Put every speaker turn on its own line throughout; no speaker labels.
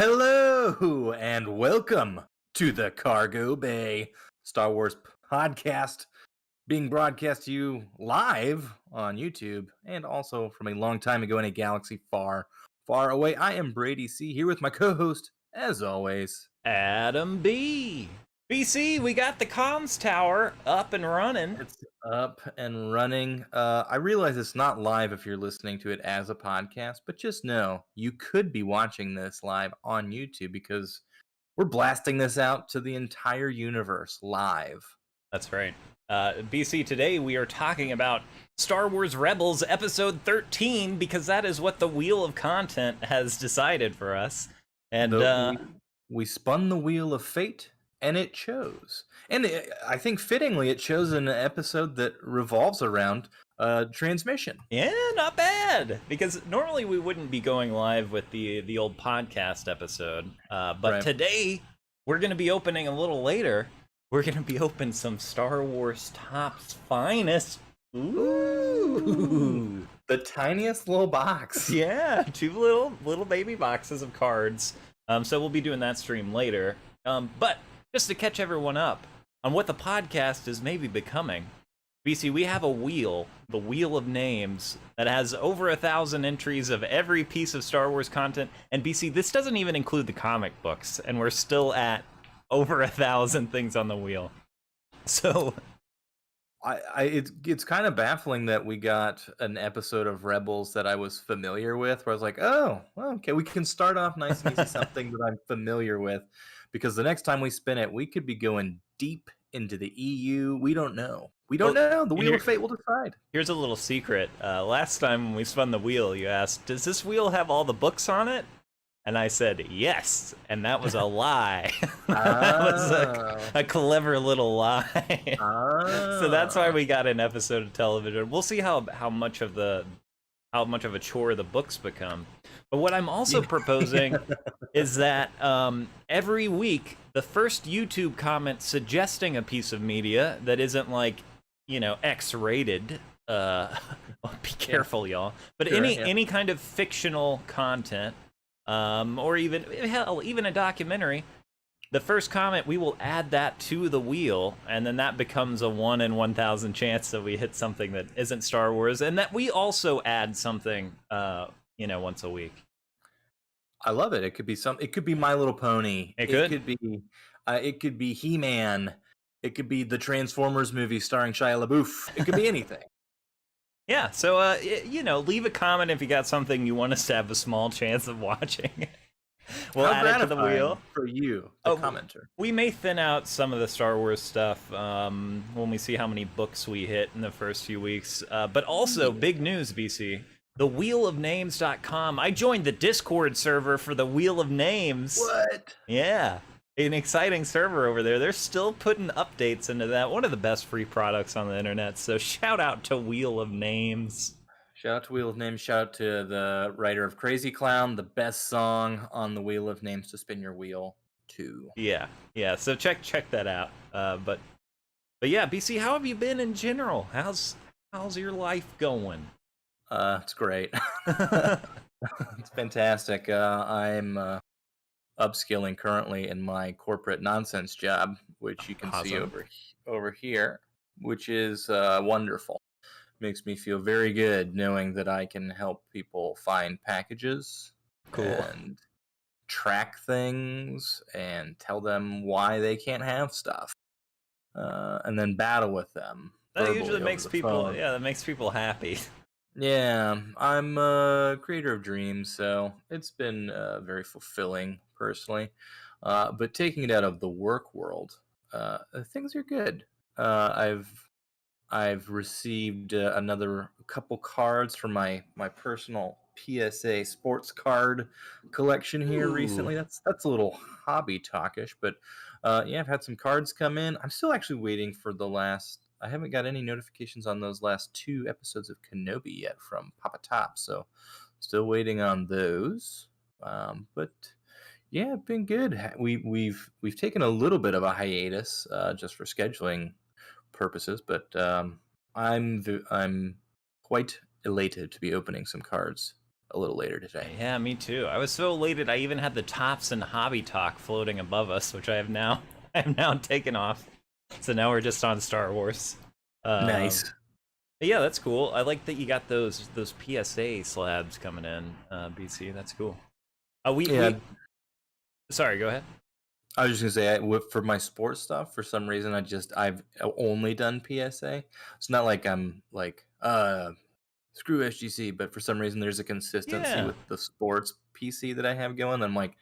Hello and welcome to the Cargo Bay Star Wars podcast being broadcast to you live on YouTube and also from a long time ago in a galaxy far, far away. I am Brady C here with my co-host, as always,
Adam B. BC, we got the comms tower up and running.
It's up and running. I realize it's not live if you're listening to it as a podcast, but just know you could be watching this live on YouTube because we're blasting this out to the entire universe live.
That's right. BC, today we are talking about Star Wars Rebels Episode 13 because that is what the Wheel of Content has decided for us. And
we spun the wheel of fate and it chose. And I think fittingly, it chose an episode that revolves around transmission.
Yeah, not bad. Because normally we wouldn't be going live with the old podcast episode. But
Right.
Today we're going to be opening a little later. We're going to be opening some Star Wars Topps Finest. Ooh.
The tiniest little box.
Yeah, two little baby boxes of cards. So we'll be doing that stream later. But just to catch everyone up on what the podcast is maybe becoming, BC, we have a wheel, the Wheel of Names, that has over 1,000 entries of every piece of Star Wars content. And BC, this doesn't even include the comic books, and we're still at over 1,000 things on the wheel. So
it's kind of baffling that we got an episode of Rebels that I was familiar with, where I was like, oh, well, okay, we can start off nice and easy, something that I'm familiar with, because the next time we spin it, we could be going deep into the EU. We don't know. We don't know. The Wheel of Fate will decide.
Here's a little secret. Last time when we spun the wheel, you asked, does this wheel have all the books on it? And I said, yes. And that was a lie. That was a clever little lie. So that's why we got an episode of television. We'll see how much of a chore the books become. But what I'm also proposing is that every week, the first YouTube comment suggesting a piece of media that isn't like, X-rated. Be careful, y'all. But
Sure,
any kind of fictional content, or even a documentary, the first comment, we will add that to the wheel, and then that becomes a 1 in 1,000 chance that we hit something that isn't Star Wars, and that we also add something, once a week.
I love it. It could be It could be My Little Pony.
It
could be He-Man. It could be the Transformers movie starring Shia LaBeouf. It could be anything.
Yeah, so, leave a comment if you got something you want us to have a small chance of watching. We'll
How
add it to the
gratifying
wheel.
for you, the commenter.
We may thin out some of the Star Wars stuff when we see how many books we hit in the first few weeks. But also, big news, BC. The wheelofnames.com. I joined the Discord server for the Wheel of Names.
What?
Yeah. An exciting server over there. They're still putting updates into that. One of the best free products on the internet. So shout out to Wheel of Names.
Shout out to Wheel of Names. Shout out to the writer of Crazy Clown, the best song on the Wheel of Names to spin your wheel too.
Yeah. So check that out. But yeah, BC, how have you been in general? How's your life going?
It's great. It's fantastic. I'm upskilling currently in my corporate nonsense job, which you can see over here, which is wonderful. Makes me feel very good knowing that I can help people find packages,
cool,
and track things and tell them why they can't have stuff, and then battle with them.
That usually makes people that makes people happy.
Yeah, I'm a creator of dreams, so it's been very fulfilling personally. But taking it out of the work world, things are good. I've received another couple cards from my personal PSA sports card collection here recently. That's a little hobby talkish, but yeah, I've had some cards come in. I'm still actually waiting for I haven't got any notifications on those last 2 episodes of Kenobi yet from Papa Top, so still waiting on those. But yeah, it's been good. We've taken a little bit of a hiatus just for scheduling purposes, but I'm quite elated to be opening some cards a little later today.
Yeah, me too. I was so elated. I even had the Tops and Hobby Talk floating above us, which I have now I have now taken off. So now we're just on Star Wars. Um,
Nice.
yeah, that's cool. I like that you got those PSA slabs coming in, BC. That's cool.
Yeah,
we sorry, go ahead.
I was just gonna say, for my sports stuff, for some reason, I've only done PSA. It's not like I'm like screw SGC, but for some reason there's a consistency
Yeah,
with the sports PC that I have going. I'm like,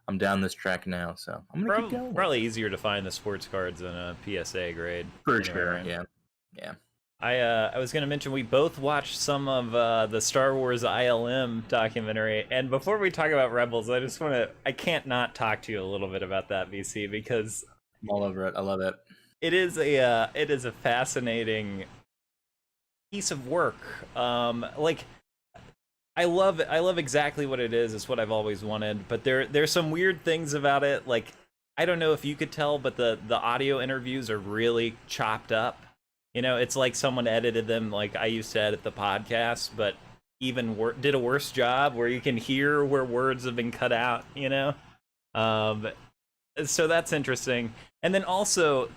I'm down this track now, so I'm gonna keep going
probably easier to find the sports cards than a PSA grade.
for
Anyway,
sure.
right?
Yeah, yeah.
I was gonna mention we both watched some of the Star Wars ILM documentary, and before we talk about Rebels, I can't not talk to you a little bit about that, VC, because
I'm all over it. I love it.
it is a fascinating piece of work. Like I love exactly what it is. It's what I've always wanted, but there's some weird things about it. Like I don't know if you could tell, but the audio interviews are really chopped up. You know, it's like someone edited them like I used to edit the podcast, but did a worse job where you can hear where words have been cut out, you know? Um, so that's interesting. And then also,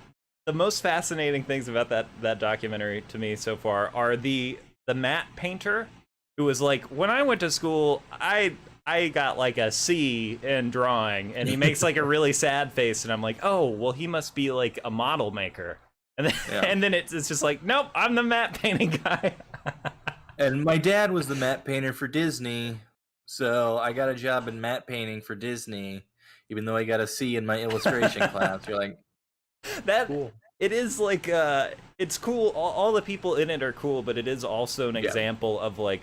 the most fascinating things about that documentary to me so far are the matte painter who was like, when I went to school, I got like a C in drawing, and he makes like a really sad face, and I'm like, oh, well, he must be like a model maker. And then,
Yeah.
and then it's just like, nope, I'm the matte painting guy.
And my dad was the matte painter for Disney, so I got a job in matte painting for Disney, even though I got a C in my illustration class. You're like,
That
cool.
it is like it's cool. All the people in it are cool, but it is also an
Yeah.
example of like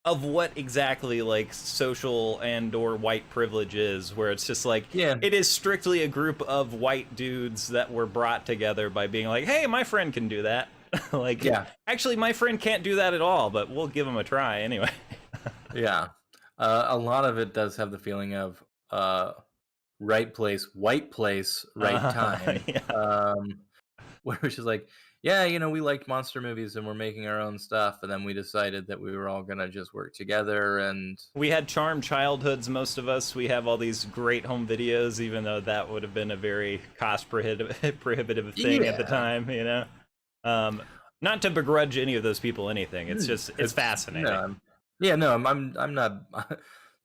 of what exactly like social and or white privilege is, where it's just like
Yeah.
it is strictly a group of white dudes that were brought together by being like, hey, my friend can do that. Like,
Yeah.
actually my friend can't do that at all, but we'll give him a try anyway.
Yeah. A lot of it does have the feeling of right place, white place, right time.
Yeah.
Where it's just like, yeah, we liked monster movies and we're making our own stuff, and then we decided that we were all gonna just work together. And
We had charmed childhoods, most of us. We have all these great home videos, even though that would have been a very cost prohibitive thing at the
Yeah.
time, you know? Not to begrudge any of those people anything. It's just, it's fascinating.
No, yeah, no, I'm not.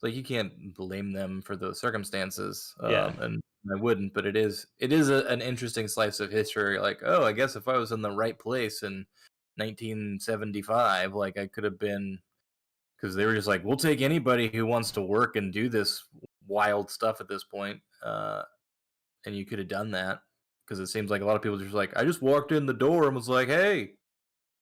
Like, you can't blame them for those circumstances,
Yeah.
and I wouldn't. But it is an interesting slice of history. Like, oh, I guess if I was in the right place in 1975, like I could have been, because they were just like, we'll take anybody who wants to work and do this wild stuff at this point, and you could have done that, because it seems like a lot of people just like, I just walked in the door and was like, hey,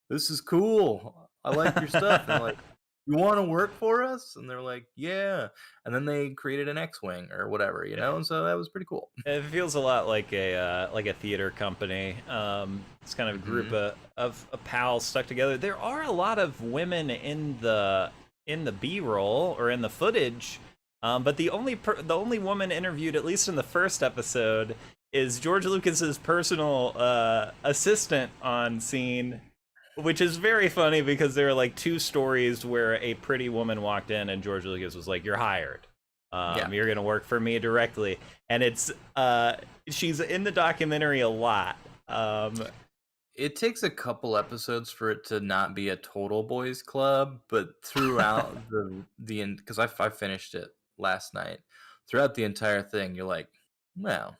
this is cool. I like your stuff. And they're like, you want to work for us? And they're like, yeah. And then they created an X-wing or whatever, And so that was pretty cool.
It feels a lot like a theater company. It's kind of a group
Mhm.
of pals stuck together. There are a lot of women in the B-roll or in the footage, but the only woman interviewed, at least in the first episode, is George Lucas's personal assistant on scene, which is very funny because there are like two stories where a pretty woman walked in and George Lucas was like, "You're hired.
Yeah.
You're gonna work for me directly." And it's she's in the documentary a lot.
It takes a couple episodes for it to not be a total boys club, but throughout the because I finished it last night. Throughout the entire thing, you're like, well,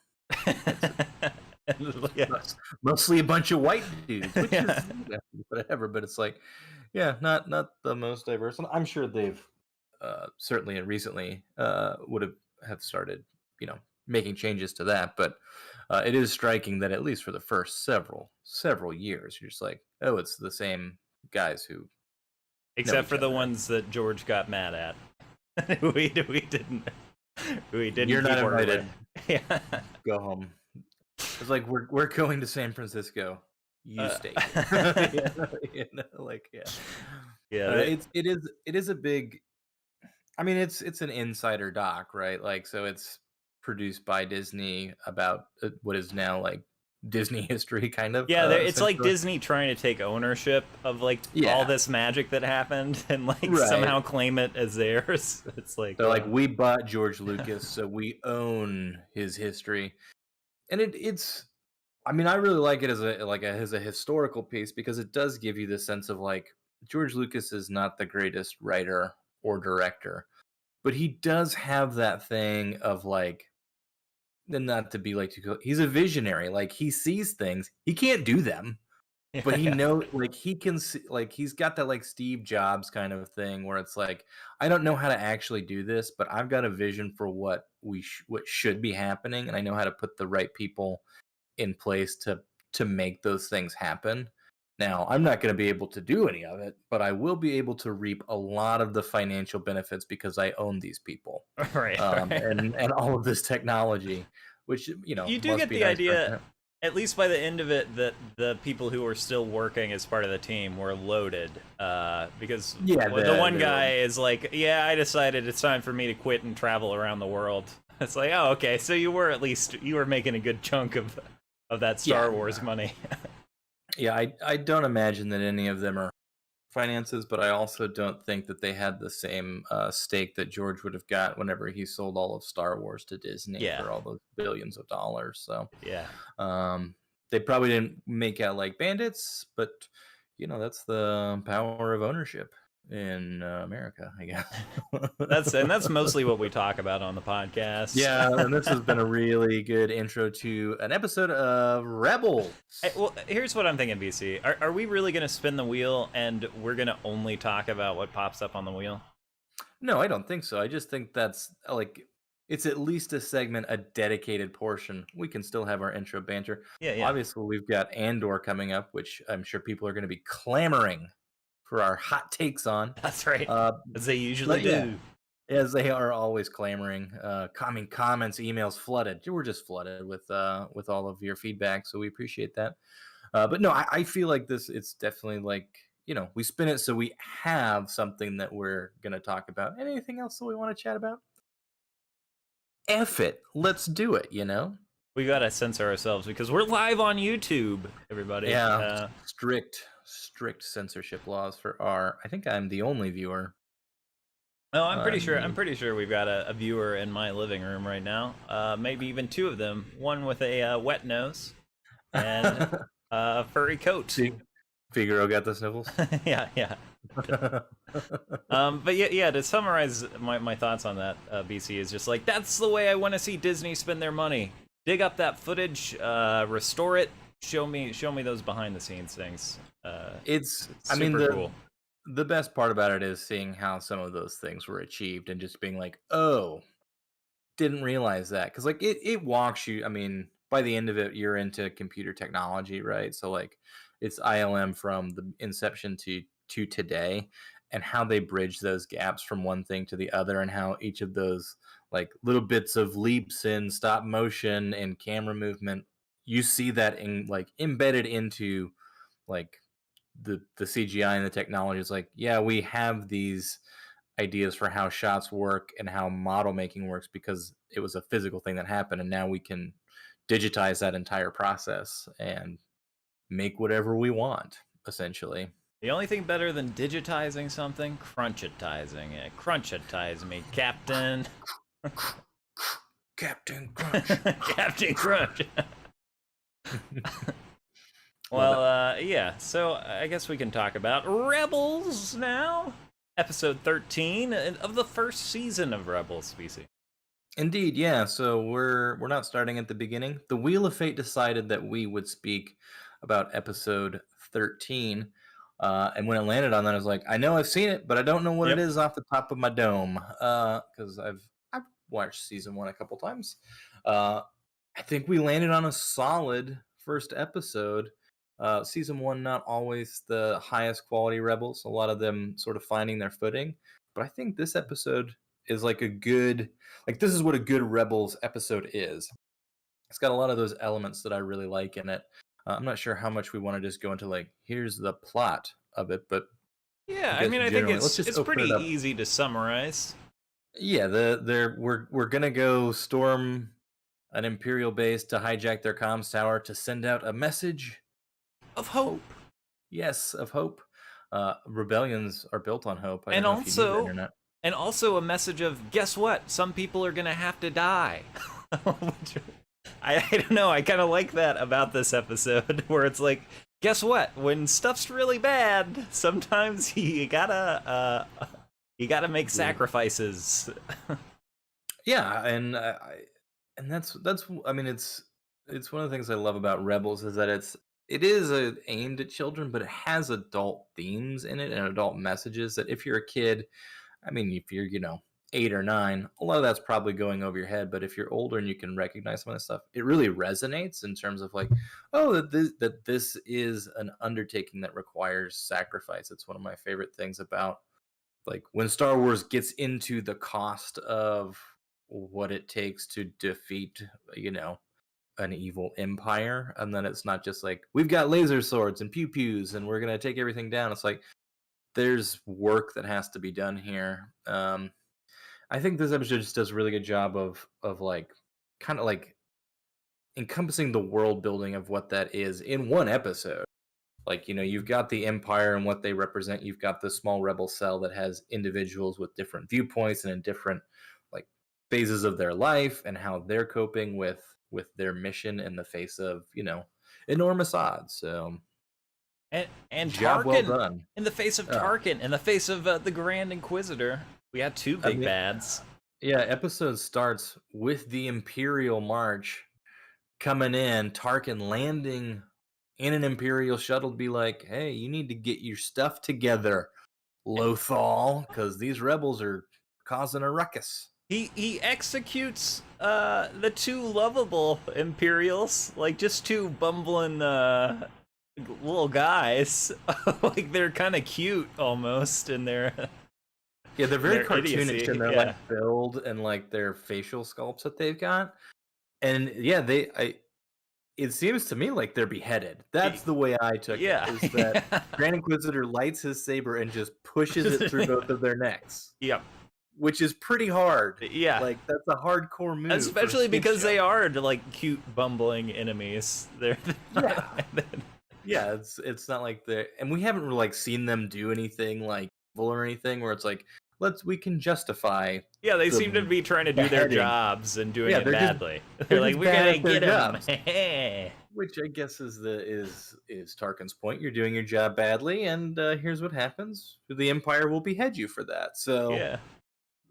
Yeah.
mostly a bunch of white dudes, which
Yeah.
is whatever. But it's like, yeah, not the most diverse. And I'm sure they've certainly and recently would have started, making changes to that. But it is striking that at least for the first several years, you're just like, oh, it's the same guys who know
Except
each
for the
other.
ones that George got mad at. we didn't. We didn't.
You're not
keep order
invited.
with. Yeah.
Go home. It's like we're going to San Francisco. You stay here. Like, yeah.
Yeah.
It is a big. I mean, it's an insider doc, right? Like, so it's produced by Disney about what is now like Disney history, kind of.
Yeah, it's like
Essentially.
Disney trying to take ownership of like all
Yeah,
this magic that happened and like
right.
somehow claim it as theirs. It's like,
They're like, we bought George Lucas, so we own his history, and it's. I mean, I really like it as a historical piece because it does give you the sense of like George Lucas is not the greatest writer or director, but he does have that thing of like, and not to be like he's a visionary. Like he sees things, he can't do them, but
yeah,
he
yeah,
knows, like he can see, like he's got that like Steve Jobs kind of thing where it's like, I don't know how to actually do this, but I've got a vision for what should be happening, and I know how to put the right people in place to make those things happen. Now, I'm not going to be able to do any of it, but I will be able to reap a lot of the financial benefits because I own these people,
right, right.
and all of this technology, which
You do
must
get
be
the
nice for him
idea,
to have.
at least by the end of it, that the people who were still working as part of the team were loaded. Because
Yeah,
the one
they were.
guy is like, "Yeah, I decided it's time for me to quit and travel around the world." It's like, oh, okay, so you were making a good chunk of that
Yeah,
Star Wars money.
yeah. I don't imagine that any of them are finances, but I also don't think that they had the same stake that George would have got whenever he sold all of Star Wars to Disney
Yeah,
for all those billions of dollars. So
yeah.
um, they probably didn't make out like bandits, but that's the power of ownership in America, I guess.
That's mostly what we talk about on the podcast.
Yeah, and this has been a really good intro to an episode of Rebels.
Well, here's what I'm thinking, BC. Are we really going to spin the wheel and we're going to only talk about what pops up on the wheel?
No, I don't think so. I just think that's like it's at least a segment, a dedicated portion. We can still have our intro banter.
Yeah, yeah.
Obviously, we've got Andor coming up, which I'm sure people are going to be clamoring for our hot takes on.
That's right.
Uh,
As they usually
but yeah,
do.
as they are always clamoring, coming comments, emails flooded. We're just flooded with all of your feedback, so we appreciate that. But no, I feel like this. It's definitely like we spin it so we have something that we're gonna talk about. Anything else that we want to chat about? F it, let's do it.
We got to censor ourselves because we're live on YouTube, everybody.
Yeah, strict censorship laws for our. I think I'm the only viewer.
No, I'm pretty sure. I'm
On
pretty sure we've got a viewer in my living room right now. Maybe even two of them. One with a wet nose and a furry coat.
Figaro got the sniffles.
Yeah, yeah. But yeah. To summarize my thoughts on that, BC is just like that's the way I want to see Disney spend their money. Dig up that footage, restore it, show me those behind the scenes things.
It's. I mean,
Super cool.
the best part about it is seeing how some of those things were achieved and just being like, oh, didn't realize that, because like it walks you. I mean, by the end of it, you're into computer technology, right? So like, it's ILM from the inception to today, and how they bridge those gaps from one thing to the other, and how each of those like little bits of leaps in stop motion and camera movement, you see that in like embedded into like the CGI and the technology. Is like, yeah, we have these ideas for how shots work and how model making works because it was a physical thing that happened, and now we can digitize that entire process and make whatever we want, essentially.
The only thing better than digitizing something, crunchitizing it. Crunchitize me, Captain.
Captain Crunch.
Captain Crunch.
Love
Well, yeah. So I guess we can talk about Rebels now. Episode 13 of the first season of Rebels, BC.
Indeed, yeah. So we're not starting at the beginning. The Wheel of Fate decided that we would speak about episode 13. And when it landed on that, I was like, I know I've seen it, but I don't know what it
Yep.
is off the top of my dome. Because I've watched season one a couple times. I think we landed on a solid first episode. Season one, not always the highest quality Rebels. A lot of them sort of finding their footing. But I think this episode is like a good, like this is what a good Rebels episode is. It's got a lot of those elements that I really like in it. I'm not sure how much we want to just go into like here's the plot of it, but
Yeah,
I
I
guess
mean, I think
generally, let's just
it's
open
pretty
it up.
easy to summarize.
Yeah, we're gonna go storm an Imperial base to hijack their comms tower to send out a message
of hope.
Yes, of hope. Rebellions are built on hope. I
And
don't know if you knew that
also,
or not.
and also a message of, guess what? Some people are gonna have to die. I don't know. I kind of like that about this episode, where it's like, guess what? When stuff's really bad, sometimes you gotta make sacrifices.
Yeah, and that's I mean it's one of the things I love about Rebels is that it is aimed at children, but it has adult themes in it and adult messages that if you're a kid, I mean, if you're 8 or 9, a lot of that's probably going over your head. But if you're older and you can recognize some of this stuff, it really resonates in terms of like, oh, that this is an undertaking that requires sacrifice. It's one of my favorite things about like when Star Wars gets into the cost of what it takes to defeat, an evil empire, and then it's not just like we've got laser swords and pew pews and we're gonna take everything down. It's like there's work that has to be done here. I think this episode just does a really good job of like kind of like encompassing the world building of what that is in one episode. Like, you've got the Empire and what they represent. You've got the small rebel cell that has individuals with different viewpoints and in different like phases of their life and how they're coping with their mission in the face of, enormous odds. So
and
job well
Tarkin,
done.
in the face of Tarkin, in the face of the Grand Inquisitor, we had two big bads.
Yeah, episode starts with the Imperial March coming in, Tarkin landing in an Imperial shuttle to be like, hey, you need to get your stuff together, Lothal, because these rebels are causing a ruckus.
He executes the two lovable Imperials, like just two bumbling little guys. Like they're kind of cute almost in their
they're very cartoonish
idiocy.
in their like build and like their facial sculpts that they've got. And it seems to me like they're beheaded. That's the way I took it. Is that Grand Inquisitor lights his saber and just pushes it through both of their necks.
Yep.
Which is pretty hard.
Yeah.
Like that's a hardcore move.
Especially because they are like cute bumbling enemies. They're
yeah, it's not like and we haven't really like seen them do anything like evil or anything where it's like we can justify.
Yeah, they seem to be trying to do their jobs and doing it badly. They're like, we're gonna get them.
Which I guess is Tarkin's point. You're doing your job badly, and here's what happens: the Empire will behead you for that. So
yeah,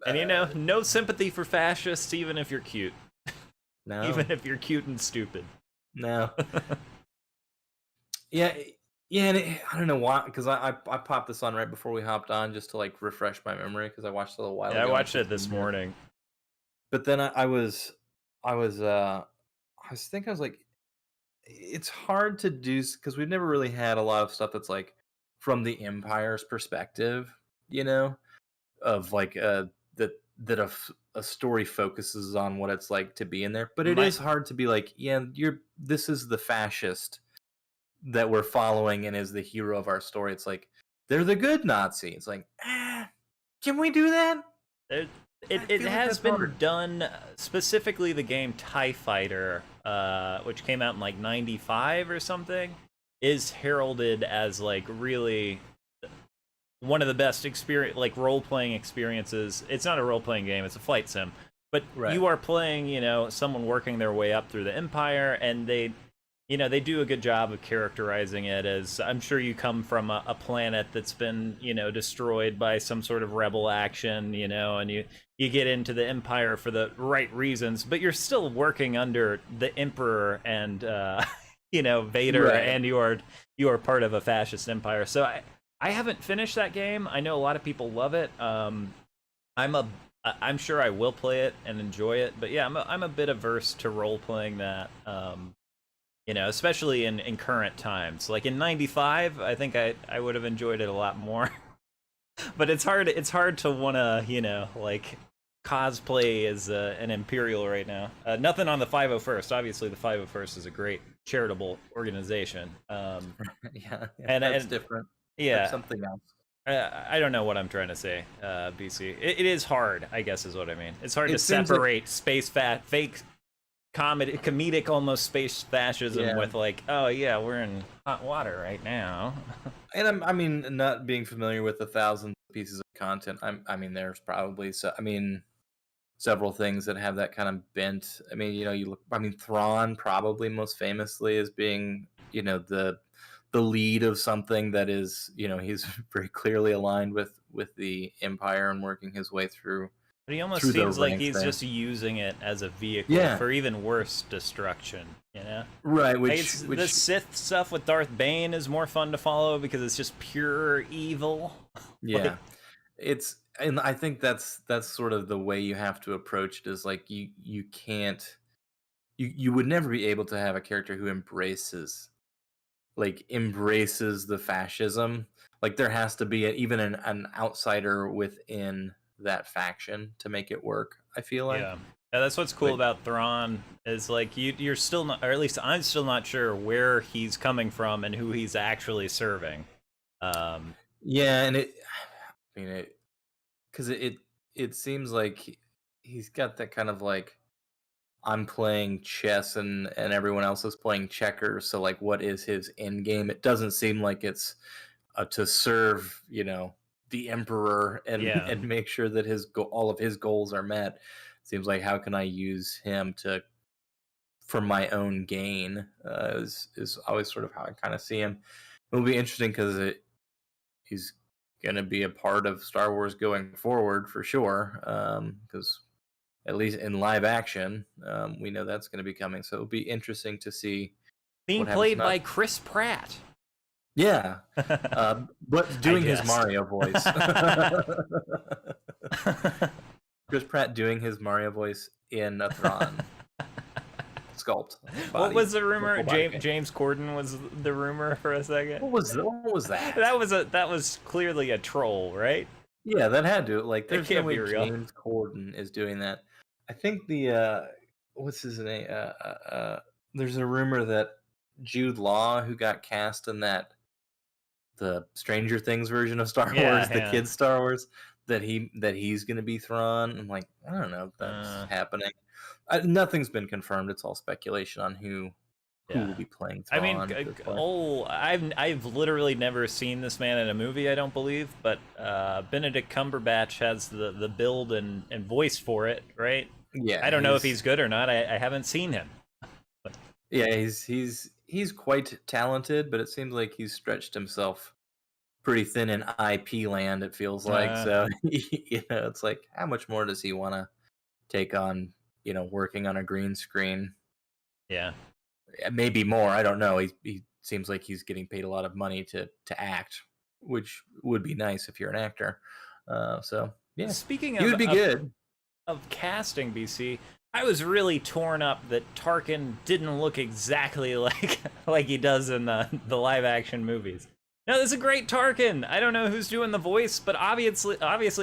and no sympathy for fascists, even if you're cute.
No,
even if you're cute and stupid.
No. Yeah, and I don't know why, because I popped this on right before we hopped on just to like refresh my memory because I watched it a little while ago.
I watched it this morning.
But then I was like, it's hard to do because we've never really had a lot of stuff that's like from the Empire's perspective, of like that a story focuses on what it's like to be in there. But it is hard to be like, this is the fascist that we're following and is the hero of our story. It's like they're the good Nazi. It's like, can we do that?
It has been done, specifically the game TIE Fighter, which came out in like 95 or something, is heralded as like really one of the best role-playing experiences. It's not a role-playing game, it's a flight sim, but you are playing, someone working their way up through the Empire, and they do a good job of characterizing it as, I'm sure you come from a planet that's been, destroyed by some sort of rebel action, and you get into the Empire for the right reasons, but you're still working under the Emperor and, Vader, and you are part of a fascist empire. So I haven't finished that game. I know a lot of people love it. I'm sure I will play it and enjoy it, but yeah, I'm a bit averse to role-playing that. Especially in current times. Like in 95, I think I would have enjoyed it a lot more. But it's hard to want to, like cosplay as an Imperial right now. Nothing on the 501st. Obviously, the 501st is a great charitable organization.
Yeah,
and
that's different.
Yeah,
that's something else.
I don't know what I'm trying to say, BC. It is hard, I guess is what I mean. It's hard to separate fake comedic almost space fascism
Yeah.
with like, oh yeah, we're in hot water right now.
And I mean, not being familiar with the thousands of pieces of content, I mean, there's probably so. I mean, several things that have that kind of bent. I mean, you look. I mean, Thrawn probably most famously as being, the lead of something that is, he's very clearly aligned with the Empire and working his way
But he almost
through the
seems like
ranks
he's
there.
just using it as a vehicle
Yeah,
for even worse destruction, you know?
right.
Like
Which
it's the
which
Sith stuff with Darth Bane is more fun to follow because it's just pure evil. Like
yeah, and I think that's sort of the way you have to approach it. Is like you can't you would never be able to have a character who embraces the fascism. Like there has to be even an outsider within that faction to make it work. I feel like,
yeah. Yeah, that's what's cool
like
about Thrawn is like you're still not, or at least I'm still not sure where he's coming from and who he's actually serving. Um,
yeah, and I mean it because it seems like he's got that kind of like I'm playing chess and everyone else is playing checkers. So like, what is his end game? It doesn't seem like it's to serve, the emperor and
yeah.
and make sure that all of his goals are met. Seems like how can I use him to for my own gain is always sort of how I kind of see him. It'll be interesting because he's going to be a part of Star Wars going forward for sure. Because at least in live action, we know that's going to be coming. So it'll be interesting to see
Being
what happens.
played
Not
by Chris Pratt.
Yeah, but
I
doing his
jest.
Mario voice. Chris Pratt doing his Mario voice in a Thrawn sculpt
What
body,
was the rumor?
full body paint.
James Corden was the rumor for a second.
What was that?
That was clearly a troll, right?
Yeah, that had to like.
It
There's no
can't be
way
real.
James Corden is doing that. I think what's his name? There's a rumor that Jude Law, who got cast in the Stranger Things version of Star
Yeah,
Wars, the
yeah.
kids Star Wars, that he's gonna be Thrawn. I'm like, I don't know if that's
Uh,
happening. Nothing's been confirmed. It's all speculation on who will
yeah.
be playing
I mean,
Thrawn at this point.
I've literally never seen this man in a movie. I don't believe, but Benedict Cumberbatch has the build and voice for it, right?
Yeah,
I don't know if he's good or not. I haven't seen him. But
yeah, he's quite talented, but it seems like he's stretched himself pretty thin in IP land. It feels like
uh,
so. It's like how much more does he want to take on? Working on a green screen.
yeah.
Maybe more. I don't know. He seems like he's getting paid a lot of money to act, which would be nice if you're an actor. So yeah,
Speaking
he would be good.
of casting, BC, I was really torn up that Tarkin didn't look exactly like like he does in the live action movies. No, this is a great Tarkin. I don't know who's doing the voice, but obviously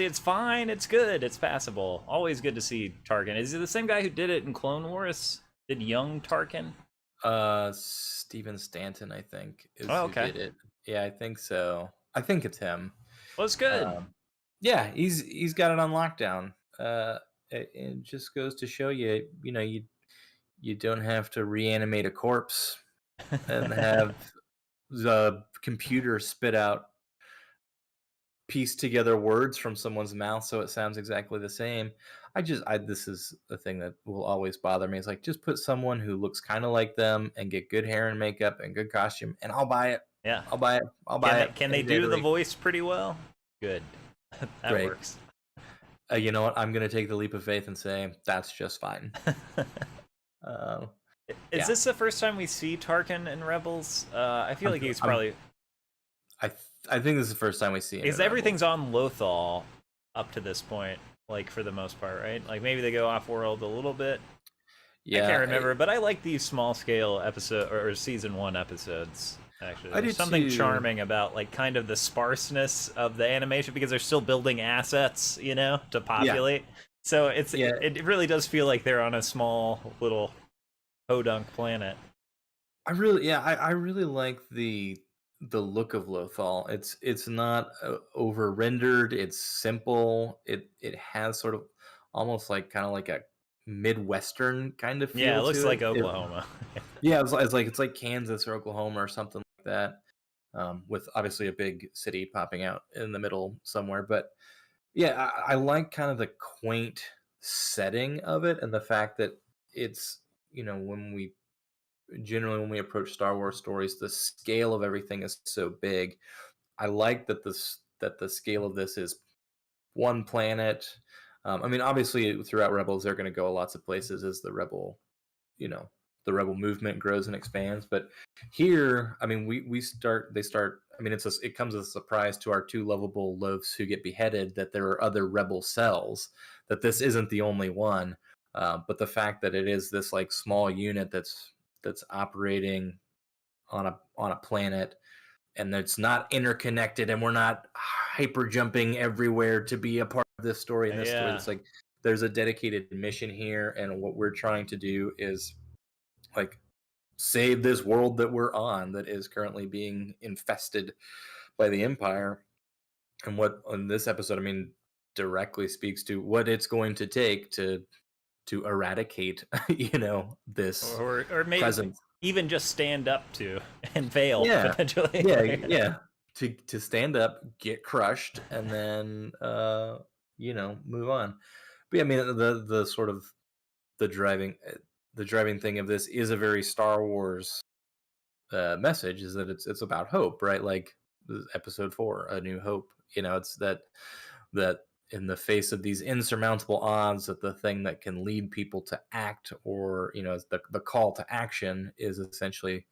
it's fine. It's good. It's passable. Always good to see Tarkin. Is he the same guy who did it in Clone Wars? Did young Tarkin?
Steven Stanton, I think, is
Oh,
who
okay.
did it. Yeah, I think so. I think it's him.
Well, it's good.
Um, yeah, he's got it on lockdown. It just goes to show you, you don't have to reanimate a corpse and have the computer spit out piece together words from someone's mouth so it sounds exactly the same. This is the thing that will always bother me. It's like just put someone who looks kind of like them and get good hair and makeup and good costume, and I'll buy it.
Yeah.
I'll buy it. I'll buy it
Can they
any day of
do
the
the
week.
voice pretty well? Good. That
Great.
works.
You know what? I'm gonna take the leap of faith and say that's just fine. Uh,
Is
yeah,
this the first time we see Tarkin in Rebels? I feel
I'm,
like he's
I'm
probably
I think this is the first time we see him.
because
In Rebels.
everything's on Lothal up to this point, like for the most part, right? Like maybe they go off world a little bit. I
Yeah,
can't remember, but I like these small scale episode or season one episodes. Actually,
I do
there's something
too.
charming about like kind of the sparseness of the animation because they're still building assets, to
Yeah,
populate. So
yeah.
it really does feel like they're on a small little podunk planet.
I really like the look of Lothal. It's not over rendered. It's simple. It has sort of almost like kind of like a Midwestern kind of
Yeah, it
feel
looks
to
like
it.
Oklahoma.
Yeah, it's like Kansas or Oklahoma or something like that, with obviously a big city popping out in the middle somewhere. But yeah, I like kind of the quaint setting of it, and the fact that it's, when we generally when we approach Star Wars stories, the scale of everything is so big. I like that the scale of this is one planet. I mean, obviously, throughout Rebels, they're going to go lots of places as you know, the rebel movement grows and expands. But here, I mean, they start. I mean, it comes as a surprise to our two lovable loaves who get beheaded that there are other rebel cells. That this isn't the only one. But the fact that it is this like small unit that's operating on a planet, and it's not interconnected, and we're not hyper jumping everywhere to be a part of this story and this story.
Yeah.
It's like there's a dedicated mission here, and what we're trying to do is like save this world that we're on that is currently being infested by the Empire. And what on this episode, I mean, directly speaks to what it's going to take to eradicate, this
Or maybe
presence.
even just stand up to and fail
Yeah,
potentially.
yeah, yeah. To stand up, get crushed, and then move on. But yeah, I mean, the sort of the driving the driving thing of this is a very Star Wars message, is that it's about hope, right? Like Episode 4, A New Hope. It's that in the face of these insurmountable odds, that the thing that can lead people to act, or the call to action, is essentially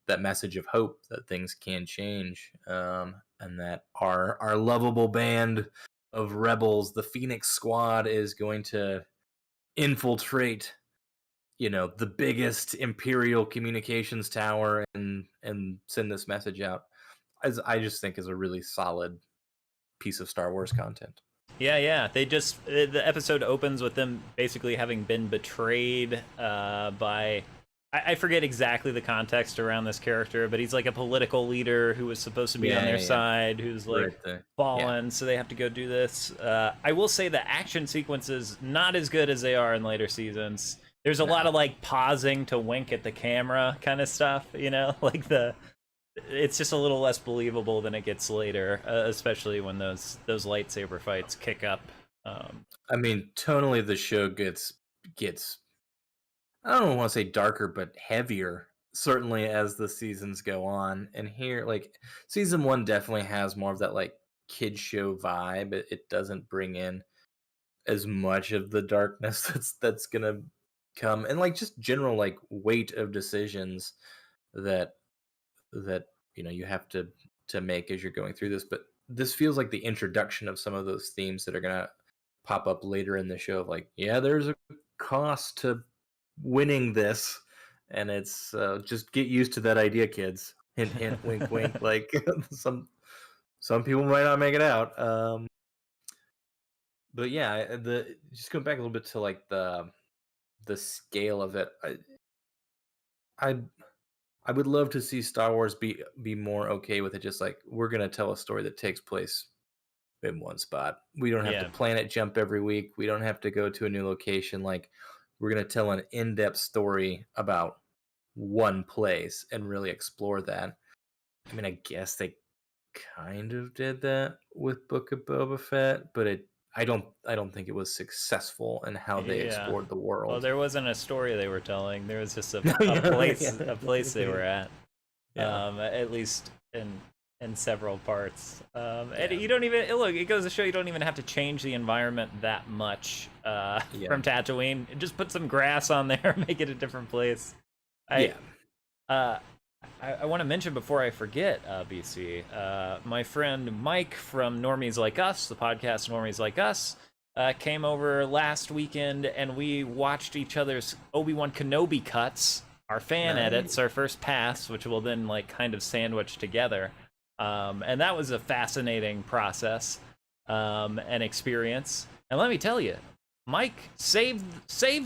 that message of hope that things can change, and that our lovable band of rebels, the Phoenix Squad, is going to infiltrate the biggest Imperial communications tower, and send this message out, as I just think is a really solid piece of Star Wars content.
Yeah. The episode opens with them basically having been betrayed by. I forget exactly the context around this character, but he's like a political leader who was supposed to be on their side, who's like fallen, so they have to go do this. I will say the action sequences not as good as they are in later seasons. There's a lot of like pausing to wink at the camera kind of stuff, like it's just a little less believable than it gets later, especially when those lightsaber fights kick up.
I mean, tonally, the show gets I don't want to say darker, but heavier, certainly as the seasons go on. And here, like, season 1 definitely has more of that like kid show vibe. It doesn't bring in as much of the darkness that's gonna come, and like just general like weight of decisions that you have to make as you're going through this. But this feels like the introduction of some of those themes that are gonna pop up later in the show, of like, yeah, there's a cost to winning this, and it's just get used to that idea, kids. Hint hint, wink wink. Like, some people might not make it out. But yeah, the just going back a little bit to like the scale of it, I I would love to see Star Wars be more okay with it. Just like, we're gonna tell a story that takes place in one spot. We don't have to planet jump every week. We don't have to go to a new location. Like, we're gonna tell an in-depth story about one place and really explore that. I mean, I guess they kind of did that with Book of Boba Fett, but I don't think it was successful in how they explored the world.
Well, there wasn't a story they were telling. There was just a place they were at. At least in several parts. And you don't even look. It goes to show you don't even have to change the environment that much from Tatooine. Just put some grass on there, make it a different place. I want to mention before I forget, BC, my friend Mike from Normies Like Us, the podcast Normies Like Us, came over last weekend, and we watched each other's Obi-Wan Kenobi cuts, our fan edits, our first pass, which we'll then like kind of sandwich together. And that was a fascinating process and experience. And let me tell you, Mike saved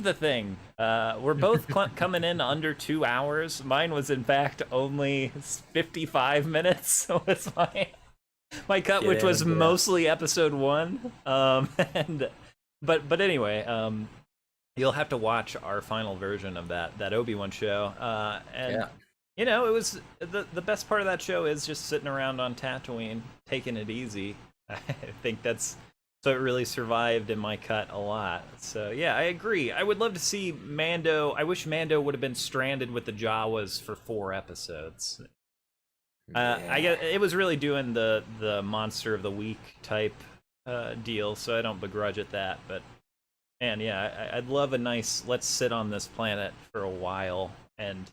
the thing. We're both coming in under 2 hours. Mine was in fact only 55 minutes. Was my cut, which was mostly episode 1. But anyway, You'll have to watch our final version of that Obi-Wan show. And
Yeah.
it was the best part of that show is just sitting around on Tatooine, taking it easy. I think that's so it really survived in my cut a lot. So yeah, I agree. I would love to see Mando. I wish Mando would have been stranded with the Jawas for 4 episodes. I
Yeah.
get it was really doing the monster of the week type deal, so I don't begrudge it that. But man, yeah, I'd love a nice let's sit on this planet for a while and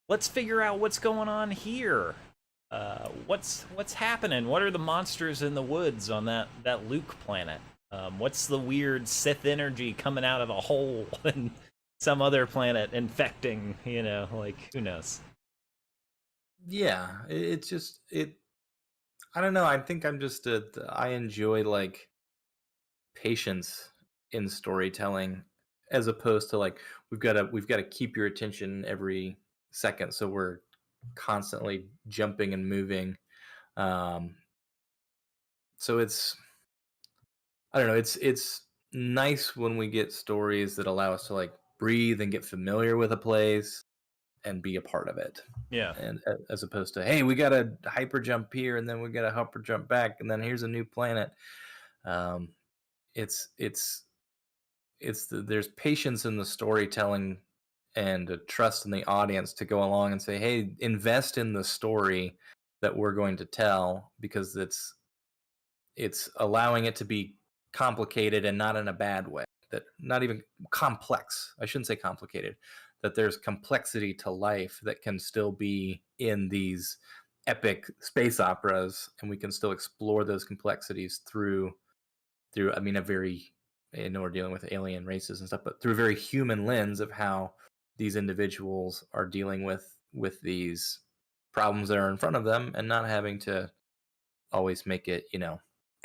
let's figure out what's going on here. What's happening? What are the monsters in the woods on that Luke planet? What's the weird Sith energy coming out of a hole in some other planet infecting? Like who knows?
Yeah, it's just I don't know. I think I enjoy like patience in storytelling as opposed to like we've got to keep your attention every second, so we're constantly jumping and moving. Um, so it's I don't know. It's nice when we get stories that allow us to like breathe and get familiar with a place and be a part of it.
Yeah.
And as opposed to, hey, we got to hyper jump here and then we got to hyper jump back and then here's a new planet. Um, it's there's patience in the storytelling and a trust in the audience to go along and say, hey, invest in the story that we're going to tell because it's allowing it to be complicated and not in a bad way, that not even complex, I shouldn't say complicated, that there's complexity to life that can still be in these epic space operas and we can still explore those complexities through I mean a very, I know we're dealing with alien races and stuff, but through a very human lens of how these individuals are dealing with these problems that are in front of them and not having to always make it,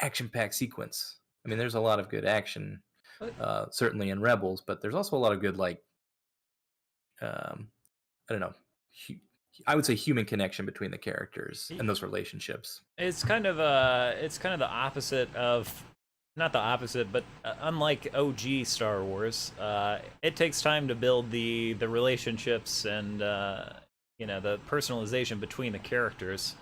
action packed sequence. I mean, there's a lot of good action,
But
certainly in Rebels, but there's also a lot of good, like, um, I don't know, hu- I would say human connection between the characters and those relationships.
it's kind of the opposite of not the opposite, but unlike OG Star Wars, it takes time to build the relationships and the personalization between the characters.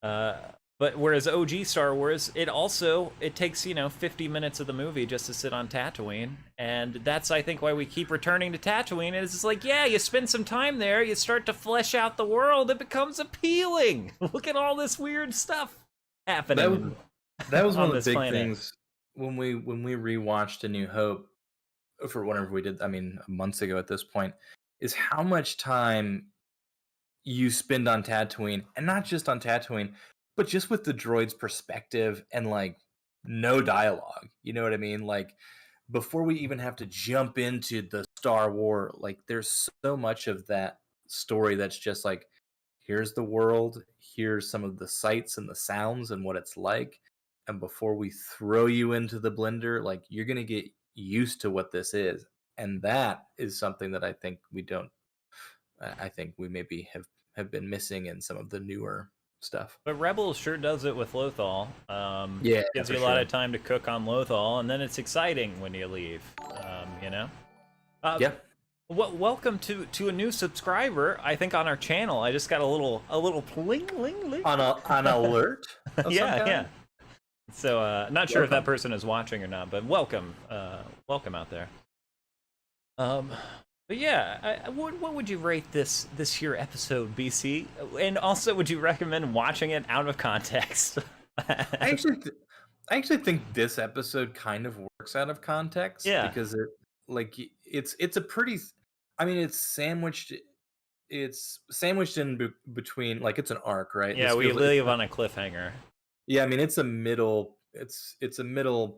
Uh, but whereas OG Star Wars, it takes 50 minutes of the movie just to sit on Tatooine, and that's I think why we keep returning to Tatooine. Is it's like yeah, you spend some time there, you start to flesh out the world, it becomes appealing. Look at all this weird stuff
That was
happening
that was one
on
of
this
the big
planet.
things when we rewatched A New Hope for whenever we did. I mean, months ago at this point, is how much time you spend on Tatooine, and not just on Tatooine, but just with the droid's perspective and like no dialogue. You know what I mean? Like before we even have to jump into the Star War, like there's so much of that story that's just like, here's the world, here's some of the sights and the sounds and what it's like. And before we throw you into the blender, like you're gonna get used to what this is. And that is something that I think we don't I think we maybe have been missing in some of the newer stuff.
But Rebels sure does it with Lothal.
Yeah,
Gives
for
you a lot
sure.
of time to cook on Lothal, and then it's exciting when you leave. Uh,
Yeah,
welcome to a new subscriber. I think on our channel. I just got a little pling ling ling.
on an alert of some
Yeah, yeah.
kind.
So not sure if that
Welcome.
person is watching or not, but welcome out there. Um, but yeah, what would you rate this here episode, BC? And also, would you recommend watching it out of context?
I actually, I actually think this episode kind of works out of context
Yeah,
because it's a pretty. I mean, it's sandwiched in between, like it's an arc, right?
yeah,
This
we
feels it's
leave on a cliffhanger.
Yeah, I mean it's a middle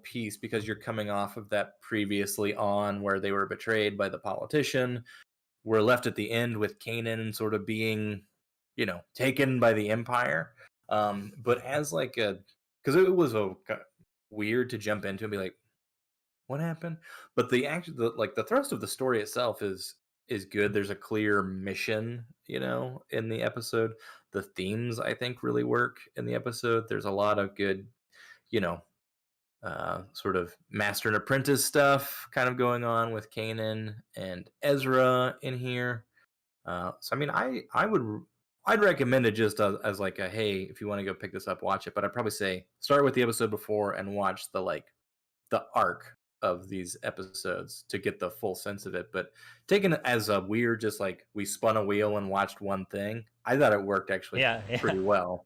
piece because you're coming off of that previously on where they were betrayed by the politician. We're left at the end with Kanan sort of being, taken by the Empire. But as like a because it was weird to jump into and be like, what happened? But the thrust of the story itself is good. There's a clear mission, in the episode. The themes I think really work in the episode. There's a lot of good, you know, sort of master and apprentice stuff kind of going on with Kanan and Ezra in here. So I mean, I'd recommend it just as like a hey, if you want to go pick this up, watch it. But I'd probably say start with the episode before and watch the arc of these episodes to get the full sense of it. But taken as a weird, just like we spun a wheel and watched one thing, I thought it worked actually
Yeah,
pretty well.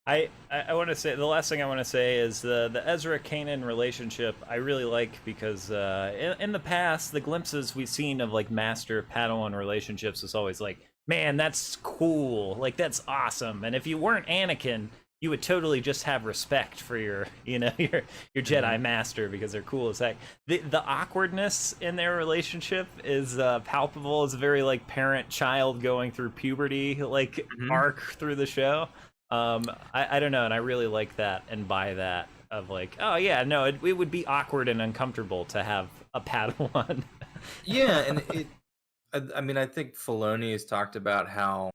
I want to say the last thing I want to say is the Ezra Kanan relationship I really like because in the past the glimpses we've seen of like master Padawan relationships is always like, man, that's cool, like that's awesome, and if you weren't Anakin you would totally just have respect for your your Jedi master because they're cool as heck. The awkwardness in their relationship is palpable. It's a very like parent child going through puberty like arc through the show. I don't know, and I really like that and buy that of like, oh yeah, no, it would be awkward and uncomfortable to have a Padawan.
Yeah, and I mean, I think Filoni has talked about how,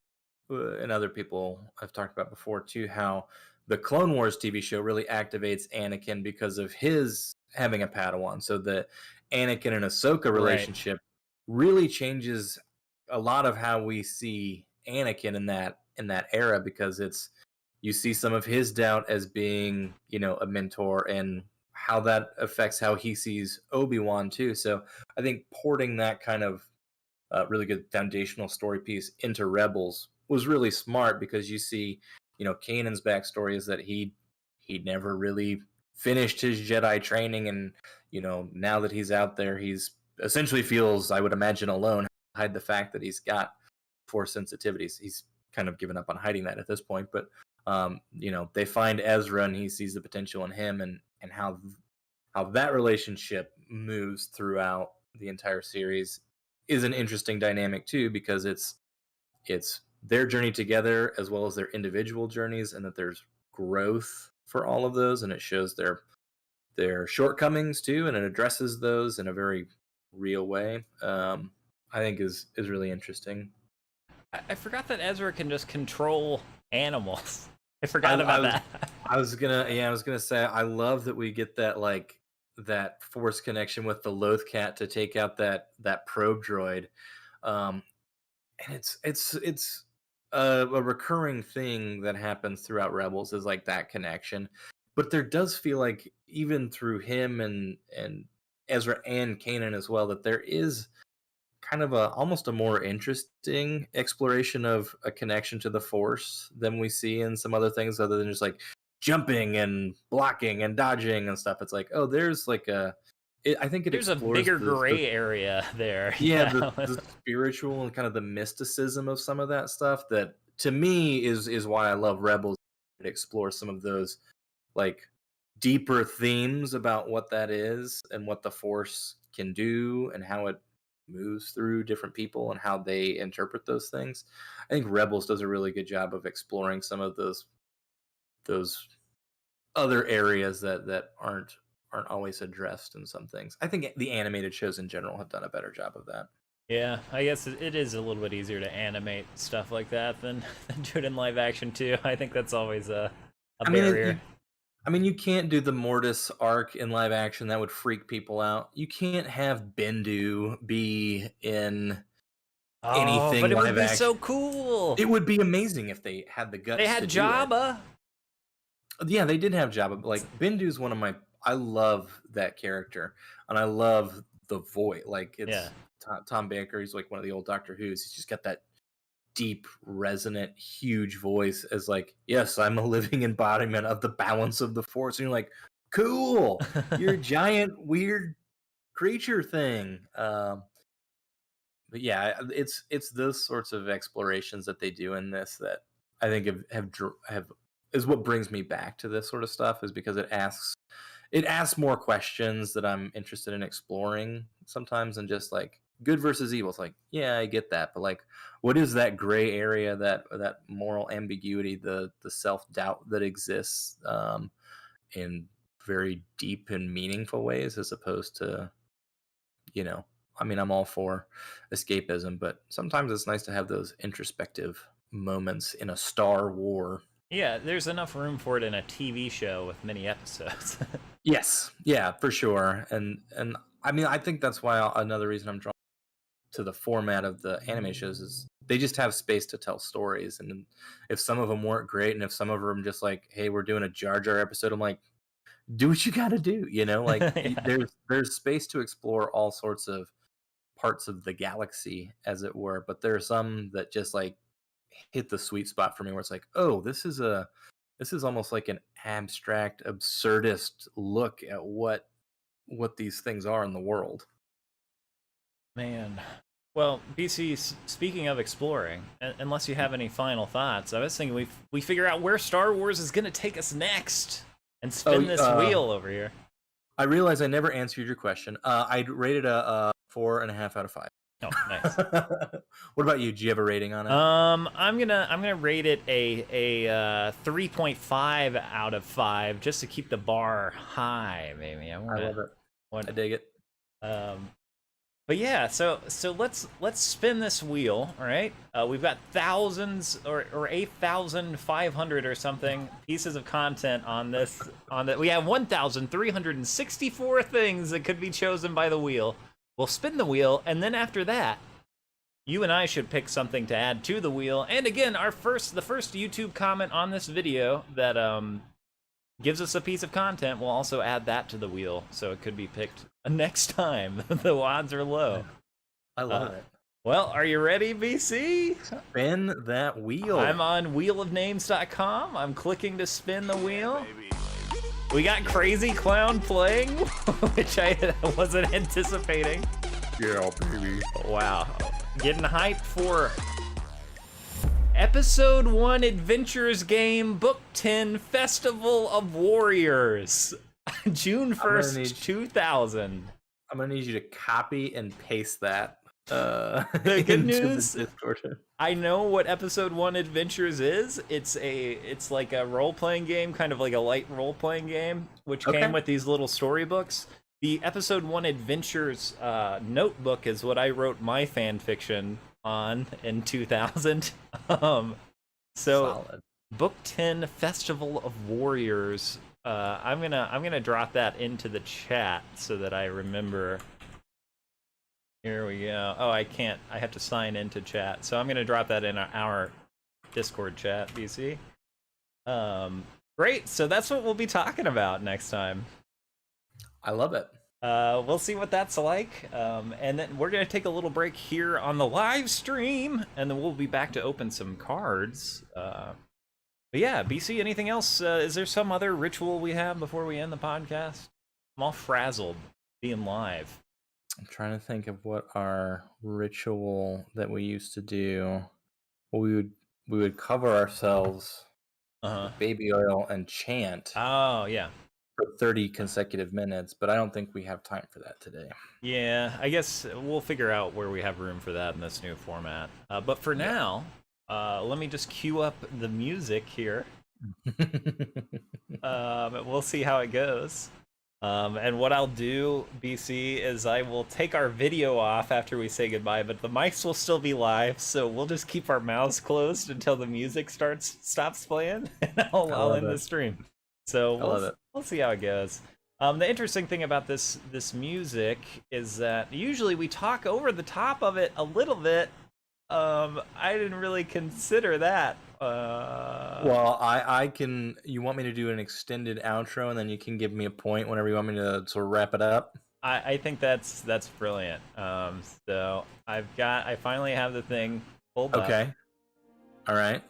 and other people have talked about before too, how the Clone Wars TV show really activates Anakin because of his having a Padawan. So the Anakin and Ahsoka relationship really changes a lot of how we see Anakin in that era because you see some of his doubt as being, a mentor and how that affects how he sees Obi-Wan too. So I think porting that kind of really good foundational story piece into Rebels was really smart because you see, Kanan's backstory is that he never really finished his Jedi training, and now that he's out there, he's essentially feels, I would imagine, alone. Hide the fact that he's got Force sensitivities. He's kind of given up on hiding that at this point, but they find Ezra and he sees the potential in him, and how that relationship moves throughout the entire series is an interesting dynamic too, because it's their journey together as well as their individual journeys, and that there's growth for all of those, and it shows their shortcomings too, and it addresses those in a very real way. I think is really interesting.
I forgot that Ezra can just control animals. I forgot about that.
I was gonna say I love that we get that Force connection with the Loth Cat to take out that probe droid, and it's a recurring thing that happens throughout Rebels is like that connection. But there does feel like even through him and Ezra and Kanan as well, that there is kind of almost a more interesting exploration of a connection to the Force than we see in some other things, other than just like jumping and blocking and dodging and stuff. It's like, oh, there's like I think
there's a bigger gray area there.
Yeah, the spiritual and kind of the mysticism of some of that stuff that to me is why I love Rebels. It explores some of those like deeper themes about what that is and what the Force can do and how it moves through different people and how they interpret those things. I think Rebels does a really good job of exploring some of those other areas that aren't always addressed in some things. I think the animated shows in general have done a better job of that.
Yeah, I guess it is a little bit easier to animate stuff like that than do it in live action too. I think that's always a barrier.
You can't do the Mortis arc in live action. That would freak people out. You can't have Bendu be in anything
but it
live
would be
action.
so cool.
It would be amazing if they had the guts.
They had Jabba.
Yeah, they did have Jabba. Like Bendu's one of my. I love that character, and I love the voice. Like it's Tom Baker. He's like one of the old Doctor Who's. He's just got that deep, resonant, huge voice as like, yes, I'm a living embodiment of the balance of the Force. And you're like, cool, you're a giant, weird creature thing. But yeah, it's those sorts of explorations that they do in this that I think have is what brings me back to this sort of stuff, is because it asks more questions that I'm interested in exploring sometimes, and just like good versus evil. It's like, yeah, I get that, but like, what is that gray area, that moral ambiguity, the self-doubt that exists in very deep and meaningful ways, as opposed to, I'm all for escapism, but sometimes it's nice to have those introspective moments in a Star War.
Yeah, there's enough room for it in a TV show with many episodes.
Yes, yeah, for sure. And I mean, I think that's why another reason I'm drawn to the format of the anime shows is they just have space to tell stories. And if some of them weren't great, and if some of them just like, hey, we're doing a Jar Jar episode, I'm like, do what you got to do, you know? Like
Yeah.
there's space to explore all sorts of parts of the galaxy, as it were. But there are some that just like hit the sweet spot for me, where it's like, oh, this is almost like an abstract, absurdist look at what these things are in the world.
Man. Well, BC, speaking of exploring, unless you have any final thoughts, I was thinking we figure out where Star Wars is going to take us next and spin this wheel over here.
I realize I never answered your question. I'd rated a 4.5 out of 5.
Oh, nice.
What about you? Do you have a rating on it?
I'm gonna rate it a 3.5 out of 5, just to keep the bar high, maybe.
I love it. I dig it.
But yeah, so let's spin this wheel. All right, we've got thousands or 8,500 or something pieces of content on this. We have 1,364 things that could be chosen by the wheel. We'll spin the wheel, and then after that, you and I should pick something to add to the wheel. And again, the first YouTube comment on this video that gives us a piece of content, we'll also add that to the wheel, so it could be picked next time. The odds are low.
I love it.
Well, are you ready, BC?
Spin that wheel.
I'm on wheelofnames.com. I'm clicking to spin the wheel. We got Crazy Clown playing, which I wasn't anticipating.
Yeah, baby.
Wow. Getting hyped for Episode 1 Adventures Game Book 10 Festival of Warriors. June 1st, 2000.
I'm going to need you to copy and paste that.
The good news, I know what Episode 1 Adventures is. It's like a role-playing game, kind of like a light role-playing game, which came with these little storybooks. The Episode 1 Adventures notebook is what I wrote my fan fiction on in 2000.
Solid.
Book 10 Festival of Warriors. I'm gonna drop that into the chat so that I remember. Here we go. Oh, I can't. I have to sign into chat, so I'm gonna drop that in our Discord chat, BC. Great. So that's what we'll be talking about next time.
I love it.
We'll see what that's like, and then we're gonna take a little break here on the live stream, and then we'll be back to open some cards. But yeah, BC, anything else? Is there some other ritual we have before we end the podcast? I'm all frazzled being live.
I'm trying to think of what our ritual that we used to do. We would cover ourselves with baby oil and chant.
Oh yeah.
For 30 consecutive minutes, but I don't think we have time for that today.
Yeah, I guess we'll figure out where we have room for that in this new format. But for now, let me just cue up the music here. We'll see how it goes. And what I'll do, BC, is I will take our video off after we say goodbye, but the mics will still be live, so we'll just keep our mouths closed until the music stops playing, and I'll end the stream. So we'll see how it goes. The interesting thing about this music is that usually we talk over the top of it a little bit. I didn't really consider that.
Well, I can. You want me to do an extended outro, and then you can give me a point whenever you want me to sort of wrap it up?
I think that's brilliant. So I finally have the thing pulled up.
Okay. All right.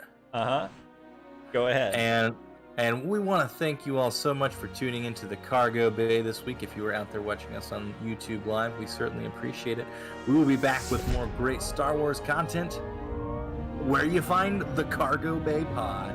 Go ahead.
And we want to thank you all so much for tuning into the Cargo Bay this week. If you were out there watching us on YouTube Live, we certainly appreciate it. We will be back with more great Star Wars content where you find the Cargo Bay Pod.